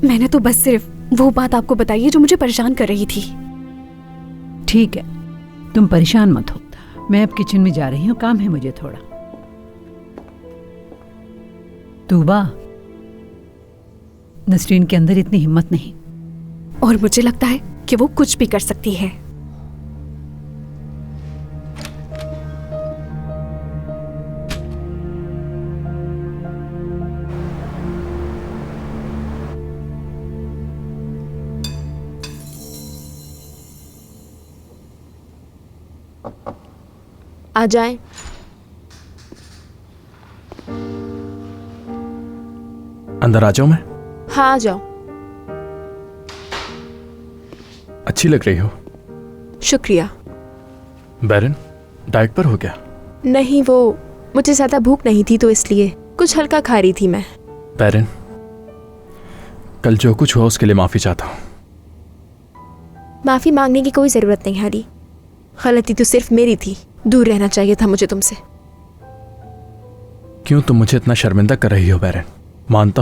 मैंने तो बस सिर्फ वो बात आपको बताई है जो मुझे परेशान कर रही थी। ठीक है, तुम परेशान मत हो। मैं अब किचन में जा रही हूँ, काम है मुझे थोड़ा। तूबा, नसरीन के अंदर इतनी हिम्मत नहीं, और मुझे लगता है कि वो कुछ भी कर सकती है। आ जाएं। अंदर आ जाऊं मैं? हाँ आ जाओ। अच्छी लग रही हो। शुक्रिया। बैरन, डाइट पर हो क्या? नहीं, वो मुझे ज्यादा भूख नहीं थी तो इसलिए कुछ हल्का खा रही थी मैं। बैरन, कल जो कुछ हुआ उसके लिए माफी चाहता हूँ। माफी मांगने की कोई जरूरत नहीं हारी। गलती तो सिर्फ मेरी थी, दूर रहना चाहिए था मुझे तुमसे। क्यों तुम मुझे इतना शर्मिंदा कर रही हो बैरन? मानता हूँ